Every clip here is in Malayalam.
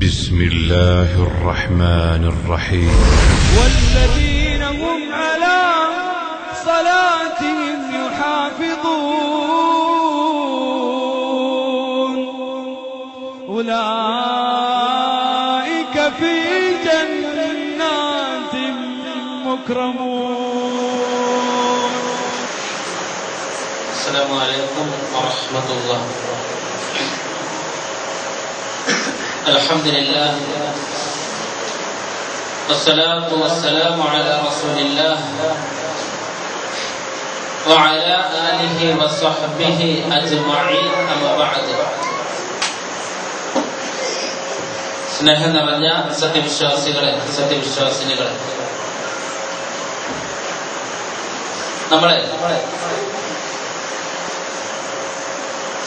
بسم الله الرحمن الرحيم والذين هم على صلاتهم يحافظون أولئك في جنات مكرمون. السلام عليكم ورحمة الله. الحمد لله والصلاة والسلام على رسول الله وعلى آله وصحبه أجمعين. أما بعد. സ്നേഹം നിറഞ്ഞ സത്യവിശ്വാസിനികളെ, നമ്മളെ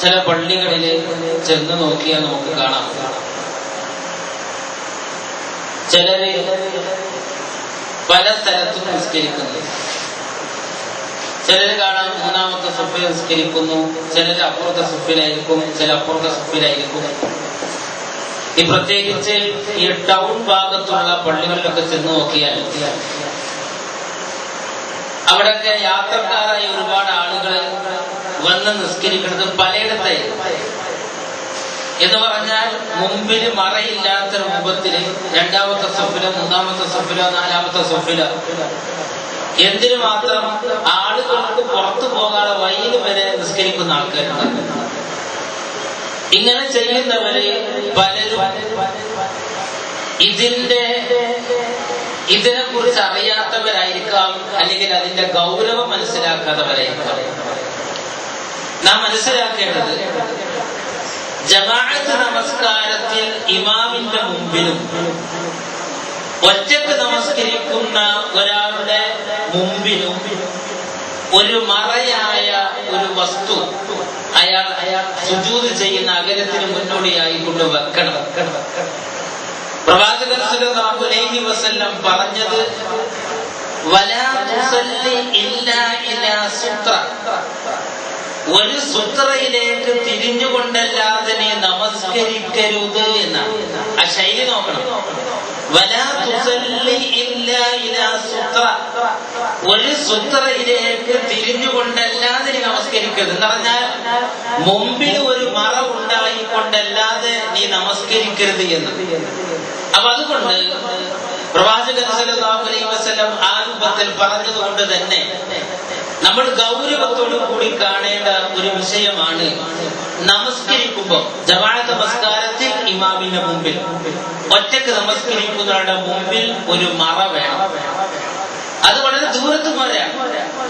ചില പള്ളികളിൽ ചെന്ന് നോക്കിയാൽ നമുക്ക് കാണാം, ചിലര് പല സ്ഥലത്തും നിസ്കരിക്കുന്നു. ചിലര് കാണാം മൂന്നാമത്തെ സഫിൽ നിസ്കരിക്കുന്നു, ചിലര് അപ്പുറത്തെ സഫിലായിരിക്കും, ചില അപ്പുറത്തെ സഫിലായിരിക്കും. ഈ പ്രത്യേകിച്ച് ഈ ടൗൺ ഭാഗത്തുള്ള പള്ളികളിലൊക്കെ ചെന്ന് നോക്കിയാൽ അവിടെയൊക്കെ യാത്രക്കാരായ ഒരുപാട് ആളുകൾ വന്ന് നിസ്കരിക്കുന്നത് പലയിടത്തായിരുന്നു. എന്ന് പറഞ്ഞാൽ മുമ്പിൽ മറയില്ലാത്ത രൂപത്തില് രണ്ടാമത്തെ സഫിലോ മൂന്നാമത്തെ സഫിലോ നാലാമത്തെ സഫിലോ, എന്തിനു മാത്രം ആളുകൾക്ക് പുറത്തു പോകാതെ വഴിയിൽ വരെ നിസ്കരിക്കുന്ന ആൾക്കാരുണ്ട്. ഇങ്ങനെ ചെയ്യുന്നവര് പലരും ഇതിനെ കുറിച്ച് അറിയാത്തവരായിരിക്കാം, അല്ലെങ്കിൽ അതിന്റെ ഗൗരവം മനസ്സിലാക്കാത്തവരായിരിക്കാം. നാം മനസ്സിലാക്കേണ്ടത്, ജമാഅത്ത് നമസ്കാരത്തിൽ ഇമാമിന്റെ മുമ്പിലും ഒറ്റക്ക് നമസ്കരിക്കുന്ന ഒരാളുടെ മുമ്പിലും ഒരു മറയായ ഒരു വസ്തു അയാൾ സുജൂദ് ചെയ്യുന്ന അകലത്തിന് മുന്നോടിയായി കൊണ്ട് വെക്കണം. പ്രവാചകൻ സല്ലല്ലാഹു അലൈഹി വസല്ലം പറഞ്ഞത്, വലാ തുസല്ലി ഇല്ലാ ഇലാ സുത്ര, ഒരു സുത്രയിലേക്ക് തിരിഞ്ഞുകൊണ്ടല്ലാതെ നീ നമസ്കരിക്കരുത് എന്നാണ്. ആ ശൈലി നോക്കണം. വലാ തുസല്ലി ഇല്ലാ ഇലാ സുത്ര, ഒരു സുത്രയിലേക്ക് തിരിഞ്ഞുകൊണ്ടല്ലാതെ നീ നമസ്കരിക്കരുത് എന്ന് പറഞ്ഞാൽ മുമ്പിൽ ഒരു മറ ഉണ്ടായിക്കൊണ്ടല്ലാതെ നീ നമസ്കരിക്കരുത് എന്ന്. അപ്പൊ അതുകൊണ്ട് പ്രവാചകൻ സല്ലല്ലാഹു അലൈഹി വസല്ലം ആ രൂപത്തിൽ പറഞ്ഞതുകൊണ്ട് തന്നെ നമ്മൾ ഗൗരവത്തോടു കൂടി കാണേണ്ട ഒരു വിഷയമാണ്, നമസ്കരിക്കുമ്പോൾ ജമാഅത്ത് നമസ്കാരത്തിൽ ഇമാമിന്റെ മുമ്പിൽ ഒറ്റക്ക് നമസ്കരിക്കുന്നവരുടെ മുമ്പിൽ ഒരു മറ വേണം. അത് വളരെ ദൂരത്ത് പോരാ,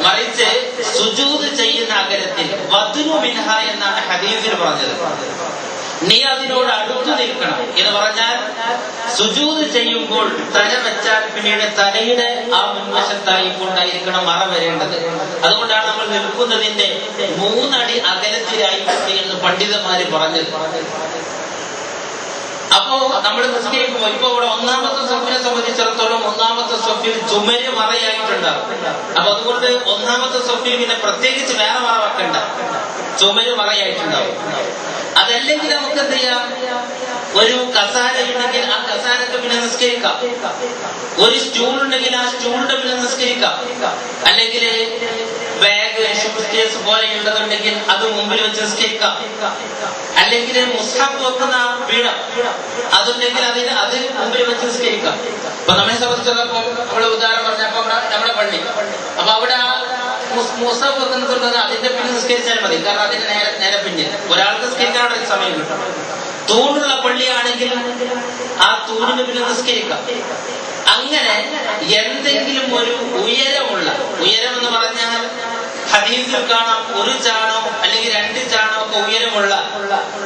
മറിച്ച് സുജൂദ് ചെയ്യുന്ന അകലത്തിൽ വദ്നു മിൻഹ എന്നാണ് ഹദീസിൽ പറഞ്ഞത്. നീ അതിനോട് അടുത്തു നിൽക്കണം എന്ന് പറഞ്ഞാൽ സുജൂദ് ചെയ്യുമ്പോൾ തല വെച്ചാൽ പിന്നീട് തലയുടെ ആ മുൻവശത്തായി കൊണ്ടായിരിക്കണം മറ വരേണ്ടത്. അതുകൊണ്ടാണ് നമ്മൾ നിൽക്കുന്നതിന്റെ 3 അടി അകലത്തിലായിട്ടുണ്ട് എന്ന് പണ്ഡിതന്മാര് പറഞ്ഞത്. അപ്പോ നമ്മൾ നിസ്കരിക്കുമ്പോൾ ഇപ്പൊ ഇവിടെ ഒന്നാമത്തെ സഫിനെ സംബന്ധിച്ചിടത്തോളം ഒന്നാമത്തെ സഫിൽ ചുമര് മറയായിട്ടുണ്ടാവും. അപ്പൊ അതുകൊണ്ട് ഒന്നാമത്തെ സഫിൽ പിന്നെ പ്രത്യേകിച്ച് വേറെ മറ വെക്കണ്ട, ചുമര് മറയായിട്ടുണ്ടാവും. അതല്ലെങ്കിൽ നമുക്ക് എന്ത് ചെയ്യാം, ഒരു കസാര ഉണ്ടെങ്കിൽ ആ കസാരക്ക് പിന്നെ നിസ്കരിക്കാം, ഒരു സ്റ്റൂൾ ഉണ്ടെങ്കിൽ ആ സ്റ്റൂളിന്റെ പിന്നെ നിസ്കരിക്കാം, അല്ലെങ്കിൽ ബാഗ് ഷൂസ് പോലെയുള്ളതുണ്ടെങ്കിൽ അത് മുമ്പിൽ വെച്ച് നിസ്കരിക്കാം, അല്ലെങ്കിൽ മുസ്ഹഫ് വെക്കുന്ന പീഠം അതുണ്ടെങ്കിൽ അത് മുമ്പിൽ വെച്ച് നിസ്കരിക്കാം. അപ്പൊ നമ്മെ സംബന്ധിച്ചിടത്തോളം നമ്മള് ഉദാഹരണം പറഞ്ഞപ്പോ നമ്മുടെ പള്ളി, അപ്പൊ അവിടെ മുസ്ഹഫ് വെക്കുന്നുണ്ടെങ്കിൽ അതിന്റെ പിന്നിൽ നിസ്കരിച്ചാൽ മതി, കാരണം അതിന്റെ നേരെ പിന്നിൽ ഒരാൾക്ക് നിസ്കരിക്കാനുള്ള സമയം കിട്ടും. തൂണുള്ള പള്ളിയാണെങ്കിൽ ആ തൂണിന് പിന്നിൽ നിസ്കരിക്കാം. അങ്ങനെ എന്തെങ്കിലും ഒരു ഉയരം എന്ന് പറഞ്ഞാൽ ഹദീസിൽ കാണാം, ഒരു ചാണോ അല്ലെങ്കിൽ 2 ചാണോ ഒക്കെ ഉയരമുള്ള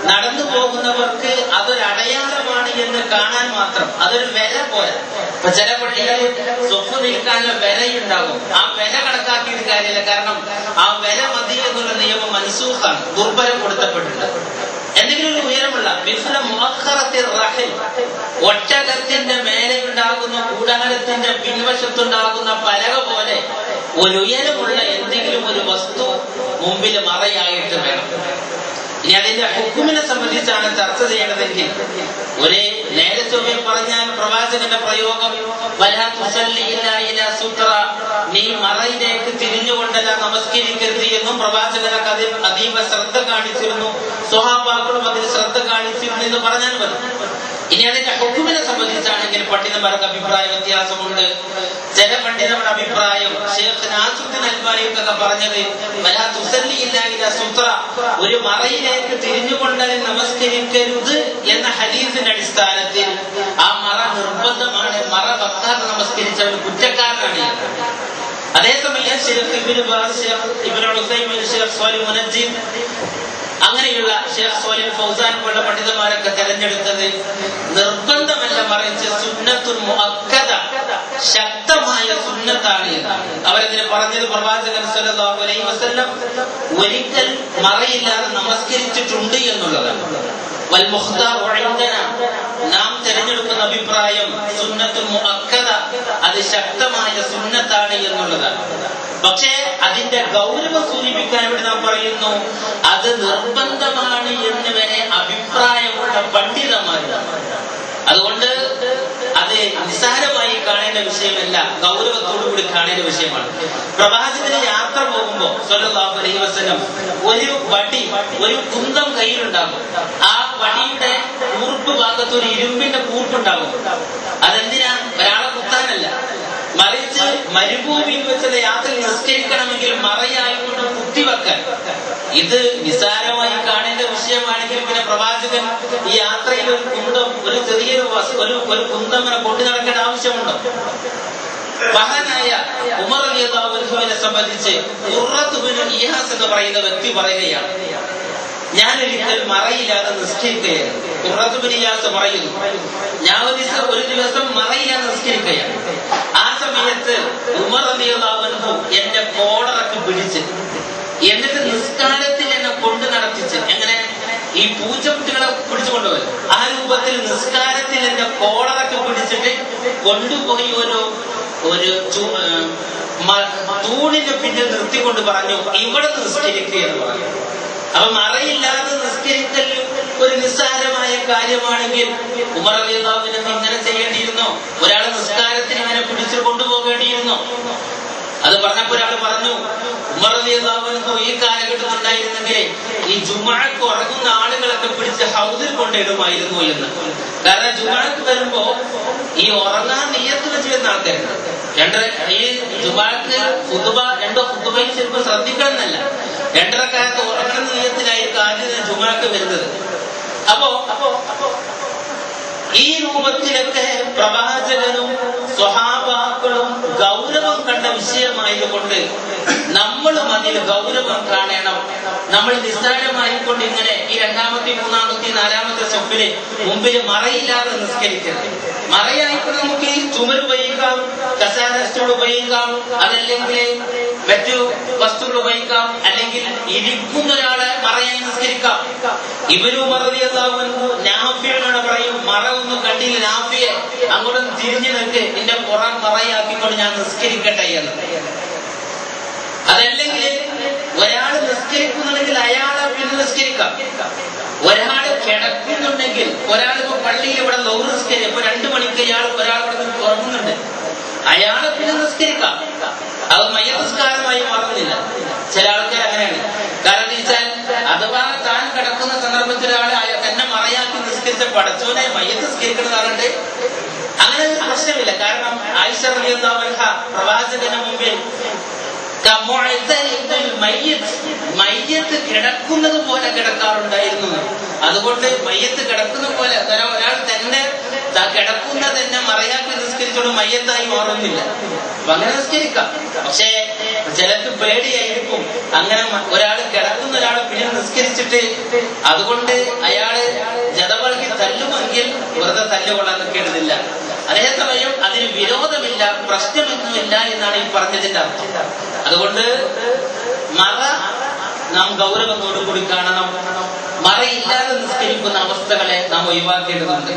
നടന്നു പോകുന്നവർക്ക് അതൊരു അടയാളമാണ് എന്ന് കാണാൻ മാത്രം, അതൊരു വില പോലെ. ഇപ്പൊ ചില പള്ളികളിൽ സ്വപ്പ് നിൽക്കാനുള്ള വിലയുണ്ടാകും, ആ വില കണക്കാക്കിയിട്ട് കാര്യമില്ല, കാരണം ആ വില മതി എന്നുള്ള നിയമം മൻസൂഖാണ്, ദുർബലപ്പെടുത്തപ്പെട്ടിട്ടുണ്ട്. എന്തെങ്കിലും ഒരു ഉയരമുള്ള ഒട്ടകത്തിന്റെ മേലെ ഉണ്ടാകുന്ന കൂടാരത്തിന്റെ പിൻവശത്തുണ്ടാകുന്ന പലക പോലെ ഒരു ഉയരമുള്ള എന്തെങ്കിലും ഒരു വസ്തു മുമ്പിൽ മറയായിട്ട് വേണം. ഇനി അത് അതിന്റെ ഹുക്കുമിനെ സംബന്ധിച്ചാണ് ചർച്ച ചെയ്യേണ്ടതെങ്കിൽ ഒരു നേരെ ചൊവ്വേ പറഞ്ഞാൽ പ്രവാചകന്റെ പ്രയോഗം വലാ തുസല്ലി ഇല്ലാ ഇലാ സുത്ര, നീ മറയിലേക്ക് തിരിഞ്ഞുകൊണ്ടല്ല നമസ്കരിക്കരുത് എന്നും പ്രവാചകനൊക്കെ അതിൽ അതീവ ശ്രദ്ധ കാണിച്ചിരുന്നു, സ്വഹാബാക്കളും അതിൽ ശ്രദ്ധ കാണിച്ചിരുന്നു എന്ന് പറഞ്ഞാൽ മതി. ഇനി അതിന്റെ ഹുക്കുമിനെ സംബന്ധിച്ചാണെങ്കിൽ പണ്ഡിതന്മാർക്ക് അഭിപ്രായ വ്യത്യാസമുണ്ട്. ചില പണ്ഡിതരുടെ അഭിപ്രായം ഷേഖ് നാസുദ്ദീൻ അൽബാനിയൊക്കെ പറഞ്ഞത് വലാ തുസല്ലി ഇല്ലാ ഇലാ സുത്ര, ഒരു മറയിലേക്ക് തിരിഞ്ഞുകൊണ്ട് നമസ്കരിക്കരുത് എന്ന ഹദീസിന്റെ അടിസ്ഥാനത്തിൽ ആ മറ നിർബന്ധമാണ്, മറ വെക്കാതെ നമസ്കരിച്ചവൻ കുറ്റക്കാരനാണ്. അതേസമയം ഷേഖ് ഇബ്നു ബാസ്, ഷേഖ് ഇബ്നു ഉസൈമീൻ, ഷേഖ് സ്വാലിഹ് മുനജ്ജിദ് അങ്ങനെയുള്ള ഷേഖ് സ്വാലിഹ് ഫൗസാൻ പോലുള്ള പണ്ഡിതന്മാരൊക്കെ തെരഞ്ഞെടുത്തത് നിർബന്ധമല്ല, മറിച്ച് സുന്നത്തുൽ മുഅക്കദ, ശക്തമായ സുന്നത്താണ്. അവരതിനെ പറഞ്ഞത് പ്രവാചകൻ സല്ലല്ലാഹു അലൈഹി വസല്ലം ഒരിക്കൽ മറയില്ലാതെ നമസ്കരിച്ചിട്ടുണ്ട് എന്നുള്ളതാണ്. വൽ മുഖ്താറു ഇൻദന, നാം തെരഞ്ഞെടുക്കുന്ന അഭിപ്രായം സുന്നത്തുൽ മുഅക്കദ, അത് ശക്തമായ സുന്നത്താണ് എന്നുള്ളതാണ്. പക്ഷേ അതിന്റെ ഗൗരവം സൂചിപ്പിക്കാൻ വേണ്ടി നാം പറയുന്നു അത് നിർബന്ധമാണ് എന്ന് വരെ അഭിപ്രായമുള്ള പണ്ഡിതന്മാരാണ്. അതുകൊണ്ട് അത് നിസ്സാരമായി കാണേണ്ട വിഷയമല്ല, ഗൗരവത്തോടുകൂടി കാണേണ്ട വിഷയമാണ്. പ്രവാചകന് യാത്ര പോകുമ്പോൾ സ്വല്ലല്ലാഹു അലൈഹി വസല്ലം ഒരു വടി, ഒരു കുന്തം കയ്യിലുണ്ടാകും. ആ വടിയുടെ കൂർപ്പ് ഭാഗത്ത് ഒരു ഇരുമ്പിന്റെ കൂർപ്പുണ്ടാകും. അതെന്തിനാ? ഒരാളെ കുത്താനല്ല, മറിച്ച് മരുഭൂമിയിൽ വെച്ചുള്ള യാത്ര നിസ്കരിക്കണമെങ്കിൽ മറയായിക്കൊണ്ട് കുത്തിവെക്കാൻ. ഇത് നിസ്സാരമായി കാണേണ്ട വിഷയമാണെങ്കിൽ പിന്നെ പ്രവാചകൻ ഈ യാത്രയിൽ ഒരു കുന്തം, ഒരു ചെറിയൊരു ഒരു കുന്തമ്മനെ കൊണ്ടു നടക്കേണ്ട ആവശ്യമുണ്ടോ? മഹാനായ ഉമർ റളിയല്ലാഹു അൻഹുവിനെ സംബന്ധിച്ച് ഖുർറത്ത് ഇബ്നു ഇയാസ് എന്ന് പറയുന്ന വ്യക്തി പറയുകയാണ്, ഞാനൊരിക്കൽ മറയില്ലാതെ നിസ്കരിക്കുകയാണ്. ഖുർറത്ത് ഇബ്നു ഇയാസ് പറയുന്നു, ഞാൻ ഒരു ദിവസം മറയില്ലാതെ നിസ്കരിക്കുകയാണ്. ആ സമയത്ത് ഉമർ റളിയല്ലാഹു അൻഹു എന്റെ കോളറൊക്കെ പിടിച്ച്, എന്നിട്ട് നിസ്കാരത്തിൽ എന്നെ കൊണ്ടു നടത്തിച്ച്, എങ്ങനെ ഈ പൂച്ചക്കുട്ടികളെ പിടിച്ചുകൊണ്ടുപോയി ആ രൂപത്തിൽ നിസ്കാരത്തിൽ എന്റെ കോളറൊക്കെ പിടിച്ചിട്ട് കൊണ്ടുപോയി ഒരു തൂണിന് പിന്നിൽ നിർത്തിക്കൊണ്ട് പറഞ്ഞു, ഇവിടെ നിസ്കരിക്കുക എന്ന് പറഞ്ഞു. അപ്പൊ മറയില്ലാതെ നിസ്കരിക്കൽ ഒരു നിസ്സാരമായ കാര്യമാണെങ്കിൽ ഉമർ റളിയല്ലാഹു അൻഹു ഇങ്ങനെ ചെയ്യേണ്ടിയിരുന്നോ? ഒരാളെ നിസ്കാരത്തിന് ഇങ്ങനെ പിടിച്ചു കൊണ്ടുപോകേണ്ടിയിരുന്നോ? അത് പറഞ്ഞപ്പോ ഒരാൾ പറഞ്ഞു, ഉമർ റളിയല്ലാഹു അൻഹു ഈ കാലഘട്ടത്തിൽ ഉണ്ടായിരുന്നെങ്കിൽ ഈ ജുമുഅക്ക് ഉറങ്ങുന്ന ആളുകളൊക്കെ പിടിച്ച് ഹൗദിൽ കൊണ്ടിടുമായിരുന്നു എന്ന്. കാരണം ജുമുഅക്ക് വരുമ്പോ ഈ ഉറങ്ങാൻ നിയ്യത്ത് വെച്ച് വരുന്ന ആൾക്കാരുണ്ട്. ഈ ജുമുഅക്ക് രണ്ടോ ഖുതുബയിൽ ചിലപ്പോൾ ശ്രദ്ധിക്കണം എന്നല്ല, രണ്ടരക്കാലത്ത് ഉറങ്ങുന്ന നിയ്യത്തിലായിരിക്കും ആദ്യം ജുമുഅക്ക് വരുന്നത്. അപ്പോ ഈ രൂപത്തിലൊക്കെ പ്രവാചകനും സ്വഹാബാക്കളും ഗൗരവം കണ്ട വിഷയമായതുകൊണ്ട് നമ്മളും അതിൽ ഗൗരവം കാണണം. നമ്മൾ നിസ്സാരമായിക്കൊണ്ട് ഇങ്ങനെ ഈ രണ്ടാമത്തെ, മൂന്നാമത്തെ, നാലാമത്തെ സ്വപ്പിന് മുമ്പിൽ മറയില്ലാതെ നിസ്കരിക്കരുത്. മറയായിക്കൊണ്ട് നമുക്ക് ഈ ചുമര് ഉപയോഗിക്കാം, കസാര സ്റ്റൂൾ ഉപയോഗിക്കാം, അതല്ലെങ്കിൽ മറ്റു വസ്തുക്കൾ ഉപയോഗിക്കാം, അല്ലെങ്കിൽ ഇരിക്കുന്ന ഒരാളെ മറയായി നിസ്കരിക്കാം. ഇബ്നു ഉമർ റളിയല്ലാഹു അൻഹു നാഫിയോട് പറയും, മറ ഒന്നും കണ്ടില്ല നാഫിയെ, അങ്ങോട്ടൊന്ന് തിരിഞ്ഞു നിൽക്ക്, നിന്റെ പുറം മറയാക്കിക്കൊണ്ട് ഞാൻ നിസ്കരിക്കട്ടെ എന്ന്. അതല്ലെങ്കിൽ ഒരാൾ നിസ്കരിക്കുന്നുണ്ടെങ്കിൽ അയാളെ പിന്നെ നിസ്കരിക്കാം. ഒരാൾ കിടക്കുന്നുണ്ടെങ്കിൽ, ഒരാളിപ്പോ പള്ളിയിൽ ഇവിടെ ലോർ നിസ്കരിക്കും, ഇപ്പൊ 2 മണിക്ക് ഒരാൾ ഇവിടെ ഉറങ്ങുന്നുണ്ട്, അയാളെ പിന്നെ നിസ്കരിക്കാം. അത് മയ്യസ്കാരമായി മാറുന്നില്ല. ചില ആൾക്കാർ അങ്ങനെയാണ്. കാരണം വെച്ചാൽ അഥവാ താൻ കിടക്കുന്ന സന്ദർഭത്തിൽ ഒരാളെ തന്നെ മറയാക്കി നിസ്കരിച്ച പടച്ചോനെ മയ്യത്ത് നിസ്കരിക്കുന്നതാകട്ടെ, അങ്ങനെ ഒരു പ്രശ്നമില്ല. കാരണം ആയിഷ റളിയല്ലാഹു അൻഹ പ്രവാചകന് മുമ്പിൽ മയ്യത്ത് കിടക്കുന്നത് പോലെ കിടക്കാറുണ്ടായിരുന്നു. അതുകൊണ്ട് മയ്യത്ത് കിടക്കുന്ന പോലെ ഒരാൾ തന്നെ കിടക്കുന്ന തന്നെ മറയാക്കി നിസ്കരിച്ചോണ്ട് മയ്യത്തായി മാറുന്നില്ല. അപ്പൊ അങ്ങനെ നിസ്കരിക്കാം. പക്ഷേ ചിലർക്ക് പേടിയായിരിക്കും അങ്ങനെ ഒരാൾ കിടക്കുന്ന ഒരാളെ പിന്നെ നിസ്കരിച്ചിട്ട്, അതുകൊണ്ട് അയാള് ജടവൾക്കി തല്ലുമെങ്കിൽ വെറുതെ തല്ലുകൊള്ളാൻ നിൽക്കേണ്ടതില്ല. അതേസമയം അതിന് വിരോധമില്ല, പ്രശ്നമൊന്നുമില്ല എന്നാണ് ഈ പറഞ്ഞതിന്റെ അർത്ഥം. അതുകൊണ്ട് മറ നാം ഗൗരവത്തോടുകൂടി കാണണം. മറയില്ലാതെ നിസ്കരിക്കുന്ന അവസ്ഥകളെ നാം ഒഴിവാക്കേണ്ടതുണ്ട്.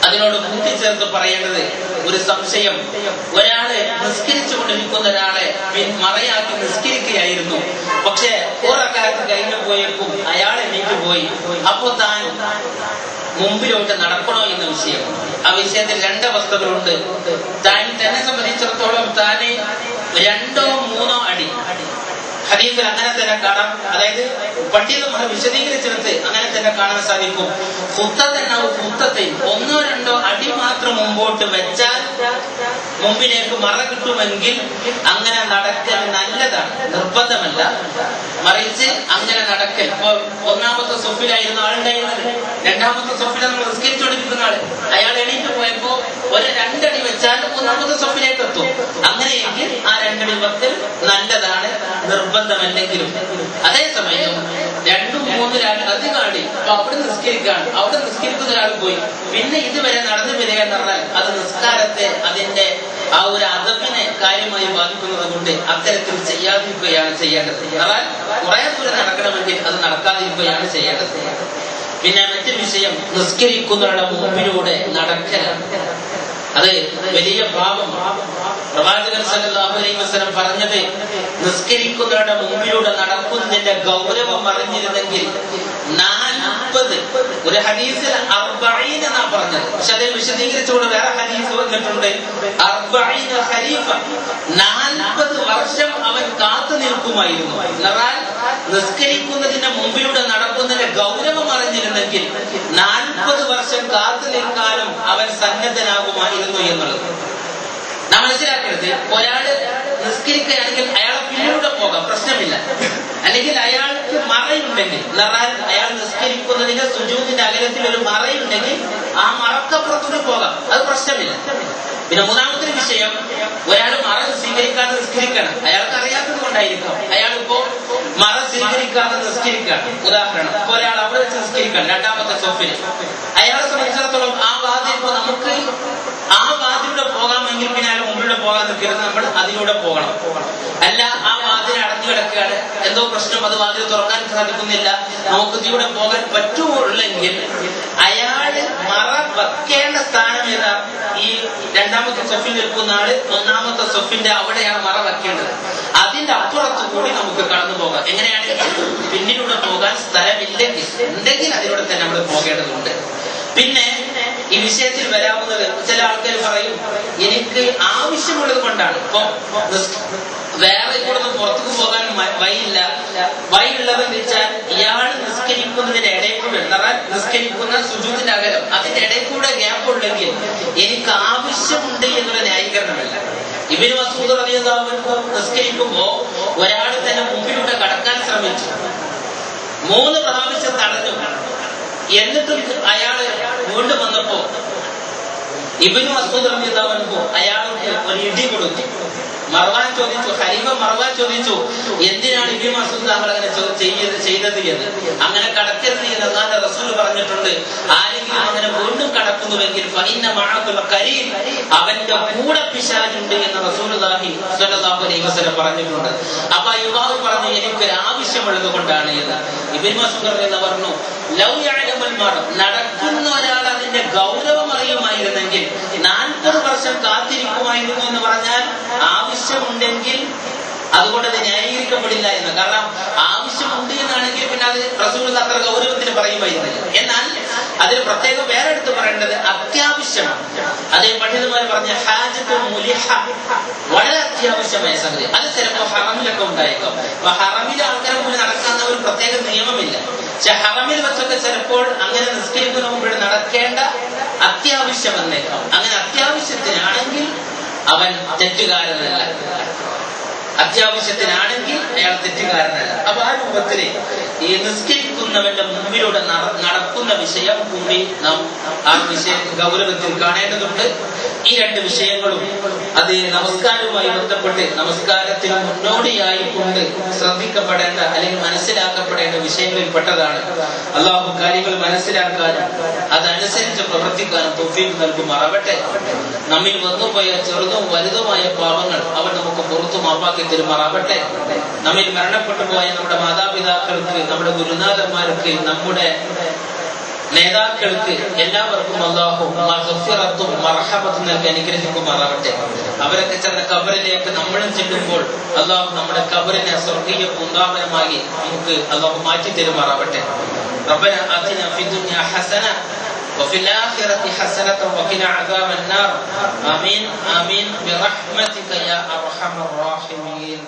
അതിനോട് കൂട്ടിച്ചേർത്ത് പറയേണ്ടത് ഒരു സംശയം, ഒരാളെ നിസ്കരിച്ചുകൊണ്ടിരിക്കുന്ന ഒരാളെ മറയാക്കി നിസ്കരിക്കുകയായിരുന്നു, പക്ഷെ ഒരക്കാലത്ത് കഴിഞ്ഞു പോയേക്കും അയാൾ എണീറ്റ് പോയി. അപ്പോൾ താൻ മുമ്പിലോട്ട് നടക്കണോ എന്ന വിഷയം. ആ വിഷയത്തിൽ രണ്ട് അവസ്ഥകളുണ്ട്. താൻ തന്നെ സംബന്ധിച്ചിടത്തോളം താന് 2 or 3 അടി ഹദീസിൽ അങ്ങനെ തന്നെ കാണാം. അതായത് പണ്ഡിതന്മാർ വിശദീകരിച്ചെടുത്ത് അങ്ങനെ തന്നെ കാണാൻ സാധിക്കും. ഫുത്തത്തിൽ 1 or 2 അടി മാത്രം മുമ്പോട്ട് വെച്ചാൽ മുമ്പിലേക്ക് മറ കിട്ടുമെങ്കിൽ അങ്ങനെ നടക്കൽ നല്ലതാണ്, നിർബന്ധമല്ല. മറിച്ച് അങ്ങനെ നടക്കൽ. ഇപ്പൊ 1ാമത്തെ സൊഫിലായിരുന്ന ആളുണ്ടായിരുന്നത്, 2ാമത്തെ സൊഫിൽ നമ്മൾ നിസ്കരിച്ചുകൊണ്ടിരിക്കുന്ന ആള്, അയാൾ എണീറ്റ് പോയപ്പോ 2 അടി വെച്ചാൽ 1ാമത്തെ സൊഫിലേക്ക് എത്തും. അങ്ങനെയെങ്കിൽ ആ 2 അടി വെക്കൽ നല്ലതാണ്, നിർബന്ധമല്ലെങ്കിലും. അതേസമയം 2, 3 അധികം അടി അവിടെ നിസ്കരിക്കുകയാണ്, അവിടെ നിസ്കരിക്കുന്ന ഒരാൾ പോയി പിന്നെ ഇതുവരെ നടന്നു വരിക എന്ന് പറഞ്ഞാൽ അത് നിസ്കാരത്തെ, അതിന്റെ ആ ഒരു അതവിനെ കാര്യമായി ബാധിക്കുന്നത് കൊണ്ട് അത്തരത്തിൽ ചെയ്യാതിരിക്കുകയാണ് ചെയ്യേണ്ടത്. എന്നാൽ കുറെ ദൂരം നടക്കണമെങ്കിൽ അത് നടക്കാതിരിക്കുകയാണ് ചെയ്യേണ്ടത്. പിന്നെ മറ്റൊരു വിഷയം, നിസ്കരിക്കുന്നവരുടെ മുമ്പിലൂടെ നടക്കലാണ്. അത് വലിയ പാപമാണ്. പ്രവാചകൻ സല്ലല്ലാഹു അലൈഹി വസല്ലം പറഞ്ഞത്, നിസ്കരിക്കുന്നവരുടെ മുമ്പിലൂടെ നടക്കുന്നതിന്റെ ഗൗരവം അറിഞ്ഞിരുന്നെങ്കിൽ 40, ഒരു ഹദീസിൽ 40 എന്നാ പറഞ്ഞത്. പക്ഷെ അതേ വിശദീകരിച്ചുകൊണ്ട് വേറെ ഹദീസ് വന്നിട്ടുണ്ട്, 40 ഖലീഫ, 40 വർഷം അവൻ കാത്തു നിൽക്കുമായിരുന്നു. എന്നാൽ നിസ്കരിക്കുന്നതിന്റെ മുമ്പിലൂടെ നടക്കുന്നതിന്റെ ഗൗരവം അറിഞ്ഞിരുന്നെങ്കിൽ 40 വർഷം കാത്തു നിൽക്കാനും അവൻ സന്നദ്ധനാകുമായിരുന്നു എന്നുള്ളത് നാം മനസ്സിലാക്കരുത്. ഒരാള് നിസ്കരിക്കുകയാണെങ്കിൽ അയാളെ പിന്നിലൂടെ പോകാം, പ്രശ്നമില്ല. അല്ലെങ്കിൽ അയാൾക്ക് മറയുണ്ടെങ്കിൽ, എന്നാൽ അയാൾ നിസ്കരിക്കുന്നതിന്റെ സുജൂദിന്റെ അകലത്തിൽ ഒരു മറയുണ്ടെങ്കിൽ ആ മറക്കപ്പുറത്തൂടെ പോകാം, അത് പ്രശ്നമില്ല. പിന്നെ 3ാമത്തെ വിഷയം, ഒരാൾ മറ സ്വീകരിക്കാതെ നിസ്കരിക്കണം. അയാൾക്ക് അറിയാത്തത് കൊണ്ടായിരിക്കും. അയാളിപ്പോ മറ സ്വീകരിക്കാതെ നിസ്കരിക്കണം. ഉദാഹരണം, ഇപ്പൊ ഒരാൾ അവിടെ വെച്ച് നിസ്കരിക്കണം 2ാമത്തെ സോഫിൽ. അയാളെ സംബന്ധിച്ചിടത്തോളം ആ വാതിൽ, ഇപ്പൊ നമുക്ക് ആ വാതിലൂടെ പോകാമെങ്കിൽ പിന്നെ അയാൾ മുമ്പിലൂടെ പോകാൻ നിൽക്കരുത്, നമ്മൾ അതിലൂടെ പോകണം. അല്ല, ആ വാതിൽ അടഞ്ഞു കിടക്കുകയാണ്, എന്തോ പ്രശ്നം, അത് വാതിൽ തുറക്കാൻ സാധിക്കുന്നില്ല, നമുക്ക് ഇതിലൂടെ പോകാൻ പറ്റുള്ളെങ്കിൽ അയാള് മറ വെക്കേണ്ട സ്ഥാനം ഏതാ? ഈ 2ാമത്തെ സൊഫിൽ നിൽക്കുന്ന ആള് 1ാമത്തെ സൊഫിന്റെ അവിടെയാണ് മറ വെക്കേണ്ടത്. അതിന്റെ അപ്പുറത്തു കൂടി നമുക്ക് കടന്നു പോകാം. എങ്ങനെയാണെങ്കിൽ പിന്നിലൂടെ പോകാൻ സ്ഥലമില്ലെങ്കിൽ അതിലൂടെ തന്നെ നമ്മൾ പോകേണ്ടതുണ്ട്. പിന്നെ ഈ വിഷയത്തിൽ വരാവുന്നത്, ചില ആൾക്കാർ പറയും എനിക്ക് ആവശ്യമുള്ളത് കൊണ്ടാണ്, ഇപ്പൊ വേറെ ഇവിടുന്ന് പുറത്തേക്ക് പോകാൻ വഴിയുള്ളതെന്ന് വെച്ചാൽ ഇയാൾ നിസ്കരിക്കുന്നതിന്റെ ഇടയിൽ കൂടെ, എന്നാൽ നിസ്കരിക്കുന്ന സുജൂദിന്റെ അകലം, അതിന്റെ ഇടയിൽ കൂടെ ഗ്യാപ്പ് ഉണ്ടെങ്കിൽ എനിക്ക് ആവശ്യമുണ്ട് എന്നുള്ള ന്യായീകരണമല്ല. ഇബ്നു മസ്ഊദ് റളിയല്ലാഹു അൻഹു നിസ്കരിക്കുമ്പോ ഒരാൾ തന്നെ മുമ്പിലൂടെ കടക്കാൻ ശ്രമിച്ചു, 3 പ്രാവശ്യം തടഞ്ഞു. എന്നിട്ടും അയാള് വീണ്ടും വന്നപ്പോ ഇബ്നു മസ്ഊദ് റളിയല്ലാഹു അൻഹു അയാൾക്ക് ഒരു ഇടി കൊടുത്തു. മർവാൻ ചോദിച്ചു, ഖലീഫ മർവാൻ ചോദിച്ചു, എന്തിനാണ് ഇബ്നു മസ്ഊദ് താങ്കൾ അങ്ങനെ ചെയ്തത് എന്ന്. അങ്ങനെ കടക്കരുത് എന്ന് അല്ലാഹുവിന്റെ റസൂൽ പറഞ്ഞിട്ടുണ്ട്. ആരെങ്കിലും അങ്ങനെ വീണ്ടും കടക്കുന്നുവെങ്കിൽ ഫഇന്ന മഅകുൽ ഖരീൻ, അവന്റെ കൂടെ പിശാചുണ്ട് എന്ന് റസൂലുള്ളാഹി സ്വല്ലല്ലാഹു അലൈഹി വസല്ലം പറഞ്ഞിട്ടുണ്ട്. അപ്പൊ യുവാവ് പറഞ്ഞു, എനിക്കൊരു ആവശ്യമുള്ളത് കൊണ്ടാണ് എന്ന്. ഇബ്നു മസ്ഊദ് റളിയല്ലാഹു പറഞ്ഞു, ലൗ യഅലമുൽ മർ, നടക്കുന്ന ഒരാൾ അതിന്റെ ഗൗരവം അറിയുമായിരുന്നെങ്കിൽ 40 വർഷം കാത്തിരിക്കുമായിരുന്നു എന്ന് പറഞ്ഞാൽ ആവശ്യമുണ്ടെങ്കിൽ അതുകൊണ്ട് അത് ന്യായീകരിക്കപ്പെടില്ല എന്ന്. കാരണം ആവശ്യമുണ്ട് എന്നാണെങ്കിൽ പിന്നെ അത് റസൂൽ അത്ര ഗൗരവത്തിന് പറയുമായിരുന്നില്ല. എന്നാൽ അതിൽ പ്രത്യേകം വേറെ എടുത്ത് പറയേണ്ടത് അത്യാവശ്യമാണ്. അതേ പണ്ഡിതന്മാർ പറഞ്ഞ ഹാജത്തുൽ മുലിഹ, വളരെ അത്യാവശ്യമായ സംഗതി. അത് ചിലപ്പോൾ ഹറമിലൊക്കെ ഉണ്ടായേക്കും. അപ്പൊ ഹറമിലെ ആൾക്കാരെ മുന്നിൽ നടക്കാവുന്ന ഒരു പ്രത്യേക നിയമമില്ല. പക്ഷെ ഹറമിൽ വെച്ചൊക്കെ ചിലപ്പോൾ അങ്ങനെ നിസ്കരിക്കുന്ന മുമ്പ് നടക്കേണ്ട അത്യാവശ്യം വന്നേക്കാം. അങ്ങനെ അത്യാവശ്യത്തിനാണെങ്കിൽ അവൻ തെറ്റുകാരനല്ല, അത്യാവശ്യത്തിനാണെങ്കിൽ അയാൾ തെറ്റുകാരനല്ല. അപ്പൊ ആ രൂപത്തില് ഈ നിസ്കരിക്കുന്നവന്റെ മുമ്പിലൂടെ നടക്കുന്ന വിഷയം കൂടി നാം ആ വിഷയം ഗൗരവത്തിൽ കാണേണ്ടതുണ്ട്. ഈ 2 വിഷയങ്ങളും അത് നമസ്കാരവുമായി ബന്ധപ്പെട്ട് നമസ്കാരത്തിന് മുന്നോടിയായി കൊണ്ട് ശ്രദ്ധിക്കപ്പെടേണ്ട അല്ലെങ്കിൽ മനസ്സിലാക്കപ്പെടേണ്ട വിഷയങ്ങളിൽ പെട്ടതാണ്. അല്ലാഹു കാര്യങ്ങൾ മനസ്സിലാക്കാനും അതനുസരിച്ച് പ്രവർത്തിക്കാനും തൗഫീഖ് നൽകുമാറാവട്ടെ. നമ്മിൽ വന്നുപോയ ചെറുതും വലുതുമായ പാപങ്ങൾ അവൻ നമുക്ക് പുറത്തു മാപ്പാക്കി തരുമാറാവട്ടെ. നമ്മിൽ മരണപ്പെട്ടു പോയ നമ്മുടെ മാതാപിതാക്കൾക്ക്, നമ്മുടെ ഗുരുനാഥന്മാർക്ക്, നമ്മുടെ നേതാക്കൾക്ക് എല്ലാവർക്കും അല്ലാഹു മഗ്ഫിറത്തും മർഹമത്തും നൽകി അനുഗ്രഹിക്കുമാറാവട്ടെ. അവരൊക്കെ ചെന്ന ഖബറിലേക്ക് നമ്മളും ചെല്ലുമ്പോൾ അല്ലാഹു നമ്മുടെ ഖബറിനെ സ്വർഗീയ പൂങ്കാവനമായി നമുക്ക് അല്ലാഹു മാറ്റി തരുമാറാവട്ടെ. ربنا آتنا في الدنيا حسنة وفي الآخرة حسنة وقنا عذاب النار. آمين آمين برحمتك يا أرحم الراحمين.